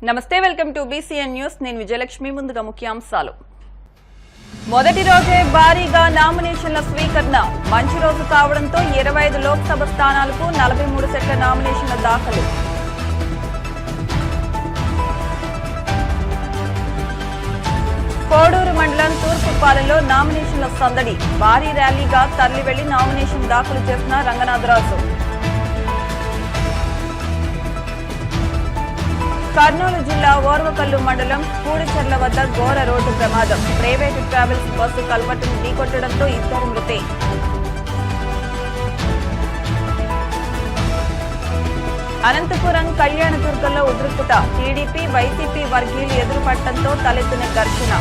నమస్తే welcome to BCN news నేను విజయలక్ష్మి ముందుగా ముఖ్యాంశాలు మొదటి రోజే భారీగా నామినేషన్ల స్వీకరణ మంచి రోజు కావడంతో 25 లోక్సభ స్థానాలకు 43 సెట్ల నామినేషన్ల దాఖలు కోడూరు మండలం తూర్పుపాలెంలో నామినేషన్ల సందడి భారీ ర్యాలీగా తరలి వెళ్లి నామినేషన్ దాఖలు చేసిన రంగనాథరాజు కర్నూలు జిల్లా ఓర్వకల్లు మండలం కూడిచెర్ల వద్ద ఘోర రోడ్డు ప్రమాదం ప్రైవేటు ట్రావెల్స్ బస్సు కల్వర్టును ఢీకొట్టడంతో 2 మృతి అనంతపురం కళ్యాణదుర్గంలో ఉద్రిక్తత టీడీపీ వైసీపీ వర్గీయులు ఎదురుపడటంతో తలెత్తిన ఘర్షణ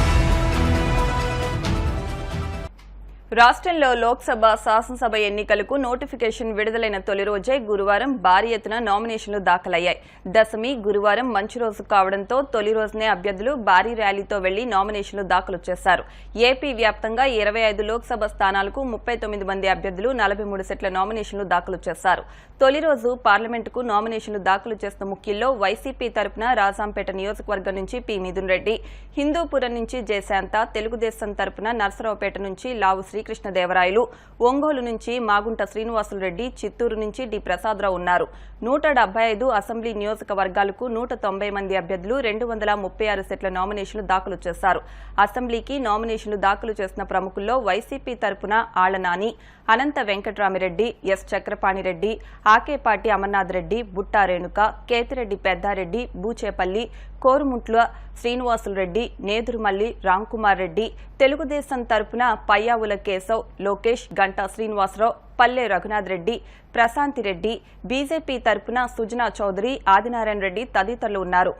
రాష్ట్రంలో లోక్సభ శాసనసభ ఎన్నికలకు నోటిఫికేషన్ విడుదలైన తొలి రోజే గురువారం భారీ ఎత్తున నామినేషన్లు దాఖలయ్యాయి. దశమి గురువారం మంచి రోజు కావడంతో తొలి రోజునే అభ్యర్థులు భారీ ర్యాలీతో వెళ్లి నామినేషన్లు దాఖలు చేశారు. ఏపీ వ్యాప్తంగా 25 లోక్సభ స్థానాలకు 39 మంది అభ్యర్థులు 43 సెట్ల నామినేషన్లు దాఖలు చేశారు. తొలి రోజు పార్లమెంటుకు నామినేషన్లు దాఖలు చేసిన ముఖ్యుల్లో వైసీపీ తరపున రాజాంపేట నియోజకవర్గం నుంచి పి మిథున్ రెడ్డి, హిందూపురం నుంచి జయశాంత, తెలుగుదేశం తరపున నర్సరావుపేట నుంచి లావు శ్రీకృష్ణదేవరాయలు, ఒంగోలు నుంచి మాగుంట శ్రీనివాసులరెడ్డి, చిత్తూరు నుంచి డి ప్రసాదరావు ఉన్నారు. 175 అసెంబ్లీ నియోజకవర్గాలకు 190 మంది అభ్యర్థులు 236 సెట్ల నామినేషన్లు దాఖలు చేశారు. అసెంబ్లీకి నామినేషన్లు దాఖలు చేసిన ప్రముఖుల్లో వైసీపీ తరపున ఆళ్లనాని, అనంత వెంకట్రామిరెడ్డి, ఎస్ చక్రపాణిరెడ్డి, ఆకేపాటి అమర్నాథ్ రెడ్డి, బుట్టా రేణుక, కేతిరెడ్డి పెద్దారెడ్డి, బూచేపల్లి, కోరుముట్ల శ్రీనివాసులరెడ్డి, నేదురుమల్లి రాంకుమార్ రెడ్డి, తెలుగుదేశం తరపున పయ్యావుల కేశవ్, లోకేష్, గంటా శ్రీనివాసరావు, పల్లె రఘునాథ్ రెడ్డి, ప్రశాంతిరెడ్డి, బీజేపీ తరపున సుజనా చౌదరి, ఆదినారాయణ రెడ్డి తదితరులు ఉన్నారు.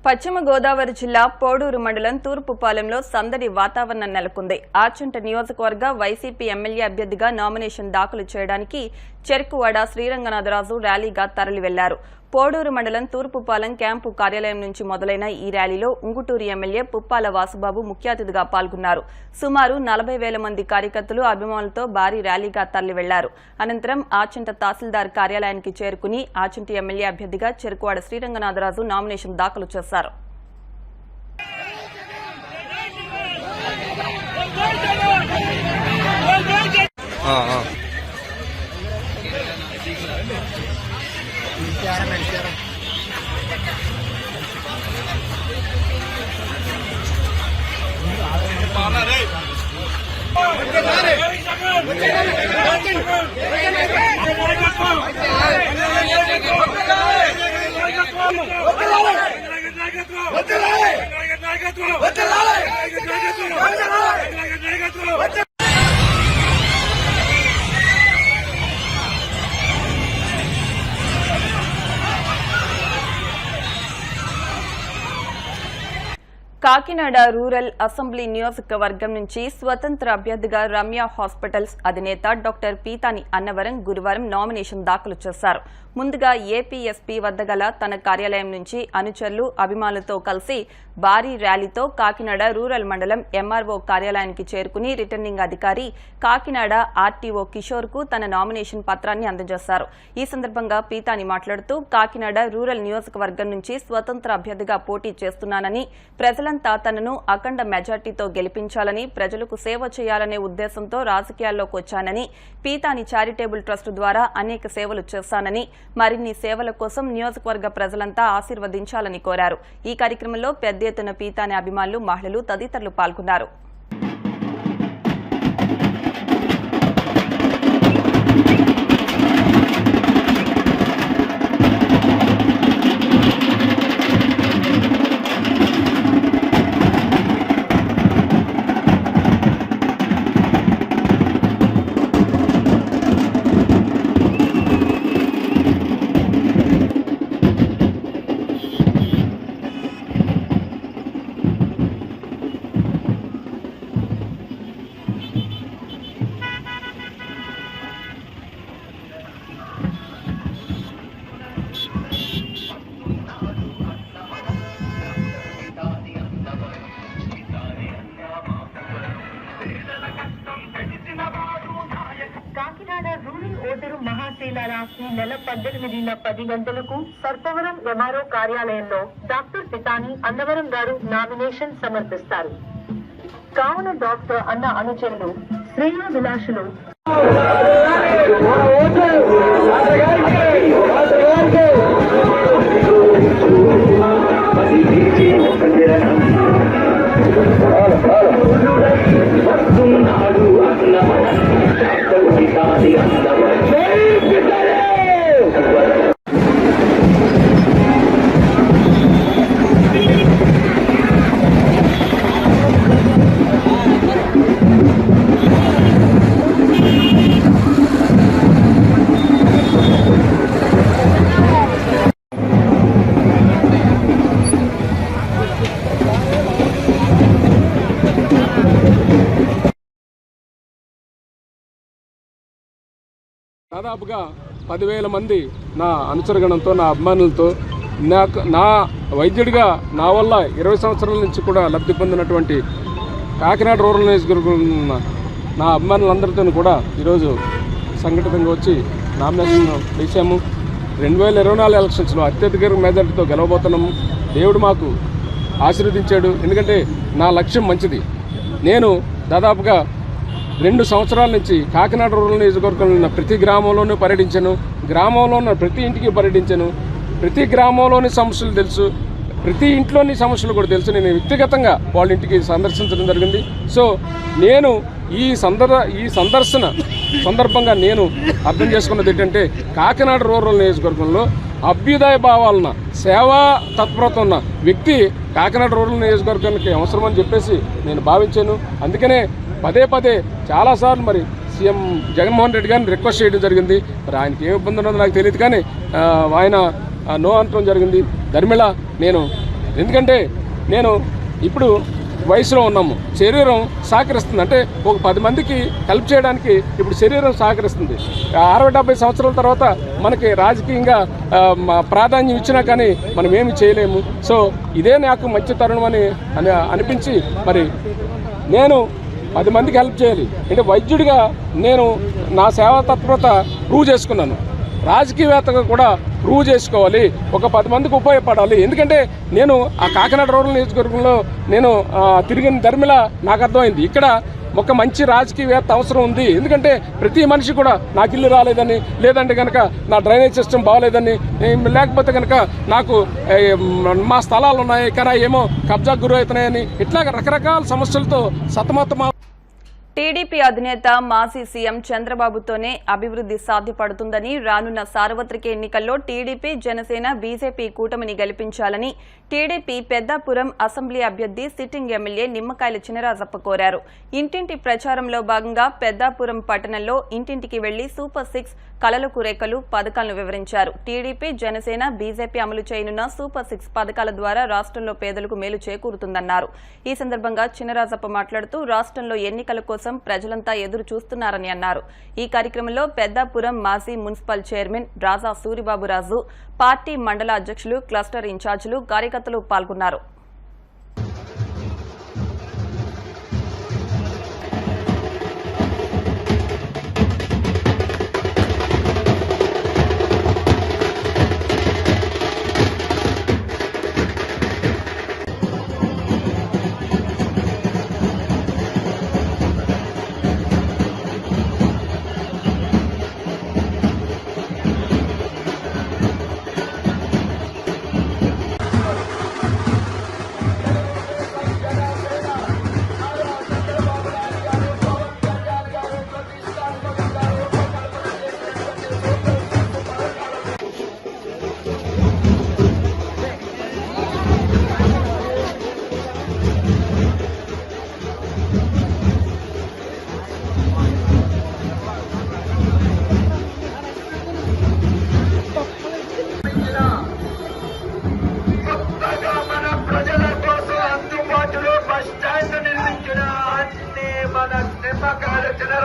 పశ్చిమ గోదావరి జిల్లా పోడూరు మండలం తూర్పుపాలెంలో సందడి వాతావరణం నెలకొంది. ఆచంట నియోజకవర్గ వైసీపీ ఎమ్మెల్యే అభ్యర్థిగా నామినేషన్ దాఖలు చేయడానికి చెరుకువాడ శ్రీరంగనాథరాజు ర్యాలీగా తరలి వెళ్లారు. పోడూరు మండలం తూర్పుపాలెం క్యాంపు కార్యాలయం నుంచి మొదలైన ఈ ర్యాలీలో ఉంగుటూరు ఎమ్మెల్యే పుప్పాల వాసుబాబు ముఖ్య అతిథిగా పాల్గొన్నారు. సుమారు 40,000 మంది కార్యకర్తలు అభిమానులతో భారీ ర్యాలీగా తరలి వెళ్లారు. అనంతరం ఆచంట తహసీల్దార్ కార్యాలయానికి చేరుకుని ఆచంట ఎమ్మెల్యే అభ్యర్థిగా చెరుకువాడ శ్రీరంగనాథరాజు నామినేషన్ దాఖలు చేశారు. కాకినాడ రూరల్ అసెంబ్లీ నియోజకవర్గం నుంచి స్వతంత్ర అభ్యర్థిగా రమ్య హాస్పిటల్స్ అధినేత డాక్టర్ పీతాని అన్నవరం గురువారం నామినేషన్ దాఖలు చేశారు. ముందుగా ఏపీఎస్పీ వద్ద గల తన కార్యాలయం నుంచి అనుచరులు, అభిమానులతో కలిసి భారీ ర్యాలీతో కాకినాడ రూరల్ మండలం ఎంఆర్ఓ కార్యాలయానికి చేరుకుని రిటర్నింగ్ అధికారి కాకినాడ ఆర్టీఓ కిషోర్ కు తన నామినేషన్ పత్రాన్ని అందజేశారు. ఈ సందర్భంగా పీతాని మాట్లాడుతూ కాకినాడ రూరల్ నియోజకవర్గం నుంచి స్వతంత్ర అభ్యర్థిగా పోటీ చేస్తున్నానని, ప్రజలంతా తనను అఖండ మెజార్టీతో గెలిపించాలని, ప్రజలకు సేవ చేయాలనే ఉద్దేశంతో రాజకీయాల్లోకి వచ్చానని, పీతాని చారిటబుల్ ట్రస్ట్ ద్వారా అనేక సేవలు చేశానని, మరిన్ని సేవల కోసం నియోజకవర్గ ప్రజలంతా ఆశీర్వదించాలని కోరారు. ఈ కార్యక్రమంలో పెద్ద ఎత్తున పీతాని అభిమానులు, మహిళలు తదితరులు పాల్గొన్నారు. ద్వారా ఈ నెల 18 గంటలకు సర్పవరం ఎంఆర్ఓ కార్యాలయంలో డాక్టర్ పితాని అన్నవరం గారు నామినేషన్ సమర్పిస్తారు. కావున డాక్టర్ అన్న అనుచరులు శ్రేయ విలాసులు దాదాపుగా 10,000 మంది నా అనుచరగణంతో, నా అభిమానులతో, నా వైద్యుడిగా నా వల్ల 20 సంవత్సరాల నుంచి కూడా లబ్ధి పొందినటువంటి కాకినాడ రూరల్ నియోజకవర్గం నా అభిమానులందరితో కూడా ఈరోజు సంఘటితంగా వచ్చి నామినేషన్ వేసాము. 2024 ఎలక్షన్స్లో అత్యధిక మెజార్టీతో గెలవబోతున్నాము. దేవుడు మాకు ఆశీర్వదించాడు. ఎందుకంటే నా లక్ష్యం మంచిది. నేను దాదాపుగా 2 సంవత్సరాల నుంచి కాకినాడ రూరల్ నియోజకవర్గంలో ఉన్న ప్రతి గ్రామంలోనూ పర్యటించాను. గ్రామంలో ఉన్న ప్రతి ఇంటికి పర్యటించాను. ప్రతి గ్రామంలోని సమస్యలు తెలుసు, ప్రతి ఇంట్లోని సమస్యలు కూడా తెలుసు. నేను వ్యక్తిగతంగా వాళ్ళ ఇంటికి సందర్శించడం జరిగింది. సో నేను ఈ సందర్శన సందర్భంగా నేను అర్థం చేసుకున్నది ఏంటంటే, కాకినాడ రూరల్ నియోజకవర్గంలో అభ్యుదయ భావాలన్న, సేవా తత్పరత ఉన్న వ్యక్తి కాకినాడ రూరల్ నియోజకవర్గానికి అవసరమని చెప్పేసి నేను భావించాను. అందుకనే పదే చాలాసార్లు మరి సీఎం జగన్మోహన్ రెడ్డి గారిని రిక్వెస్ట్ చేయడం జరిగింది. మరి ఆయనకి ఏమి ఇబ్బంది ఉన్నదో నాకు తెలియదు, కానీ ఆయన నో అనడం జరిగింది. ధర్మిళ ఎందుకంటే నేను ఇప్పుడు వయసులో ఉన్నాము, శరీరం సహకరిస్తుంది. అంటే ఒక 10 మందికి హెల్ప్ చేయడానికి ఇప్పుడు శరీరం సహకరిస్తుంది. 60-70 సంవత్సరాల తర్వాత మనకి రాజకీయంగా ప్రాధాన్యం ఇచ్చినా కానీ మనం ఏమి చేయలేము. సో ఇదే నాకు మంచి తరుణం అని అనిపించి మరి నేను 10 మందికి హెల్ప్ చేయాలి. అంటే వైద్యుడిగా నేను నా సేవా తత్పరత ప్రూవ్ చేసుకున్నాను. రాజకీయవేత్తగా కూడా ప్రూవ్ చేసుకోవాలి, ఒక 10 మందికి ఉపయోగపడాలి. ఎందుకంటే నేను ఆ కాకినాడ రూరల్ నియోజకవర్గంలో నేను తిరిగిన ధర్మిళ నాకు అర్థమైంది. ఇక్కడ ఒక మంచి రాజకీయవేత్త అవసరం ఉంది. ఎందుకంటే ప్రతి మనిషి కూడా నాకు ఇల్లు రాలేదని, లేదంటే కనుక నా డ్రైనేజ్ సిస్టమ్ బాగోలేదని, లేకపోతే కనుక నాకు మా స్థలాలు ఉన్నాయి కానీ ఏమో కబ్జాకు గురి అవుతున్నాయని, ఇట్లాగ రకరకాల సమస్యలతో సతమతమా. టీడీపీ అధినేత మాజీ సీఎం చంద్రబాబుతోనే అభివృద్ధి సాధ్యపడుతుందని, రానున్న సార్వత్రిక ఎన్నికల్లో టీడీపీ, జనసేన, బీజేపీ కూటమిని గెలిపించాలని టీడీపీ పెద్దాపురం అసెంబ్లీ అభ్యర్థి సిట్టింగ్ ఎమ్మెల్యే నిమ్మకాయల చినరాజప్ప కోరారు. ఇంటింటి ప్రచారంలో భాగంగా పెద్దాపురం పట్టణంలో ఇంటింటికి వెళ్లి సూపర్ 6 కలలకు రేఖలు పథకాలను వివరించారు. టీడీపీ, జనసేన, బీజేపీ అమలు చేయనున్న సూపర్ 6 పథకాల ద్వారా రాష్ట్రంలో పేదలకు మేలు చేకూరుతుందన్నారు. ఈ సందర్భంగా చినరాజప్ప మాట్లాడుతూ రాష్ట్రంలో ఎన్నికల కోసం ప్రజలంతా ఎదురు చూస్తున్నారని అన్నారు. ఈ కార్యక్రమంలో పెద్దాపురం మాజీ మున్సిపల్ చైర్మన్ రాజా సూరిబాబురాజు, పార్టీ మండల అధ్యక్షులు, క్లస్టర్ ఇన్ఛార్జీలు, కార్యకర్తలు పాల్గొన్నారు.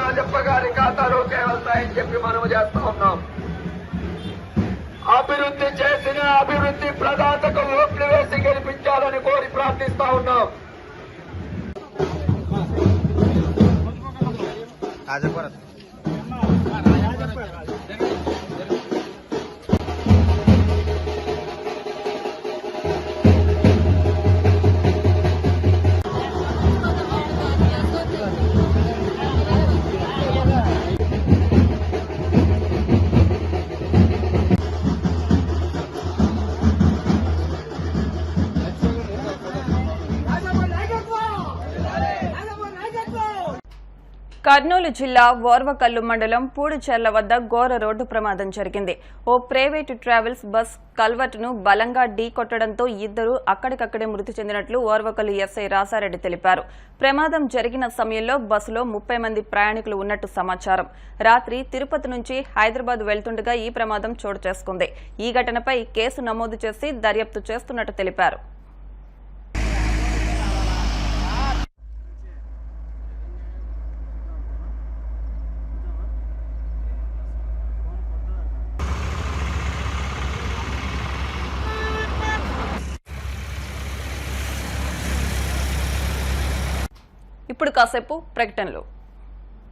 రాజప్ప గారి ఖాతాలోకి వెళ్తాయని చెప్పి మనం చేస్తా ఉన్నాం. అభివృద్ధి చేసిన అభివృద్ధి ప్రదాతకు ఓట్లు వేసి గెలిపించాలని కోరి ప్రార్థిస్తా ఉన్నాం. కర్నూలు జిల్లా ఓర్వకల్లు మండలం పూడిచెర్ల వద్ద ఘోర రోడ్డు ప్రమాదం జరిగింది. ఓ ప్రైవేటు ట్రావెల్స్ బస్ కల్వర్టును బలంగా ఢీకొట్టడంతో ఇద్దరు అక్కడికక్కడే మృతి చెందినట్లు ఓర్వకల్లు ఎస్ఐ రాసారెడ్డి తెలిపారు. ప్రమాదం జరిగిన సమయంలో బస్సులో 30 మంది ప్రయాణికులు ఉన్నట్టు సమాచారం. రాత్రి తిరుపతి నుంచి హైదరాబాద్ వెళ్తుండగా ఈ ప్రమాదం చోటు చేసుకుంది. ఈ ఘటనపై కేసు నమోదు చేసి దర్యాప్తు చేస్తున్నట్టు తెలిపారు. ఇప్పుడు కాసేపు ప్రకటనలు.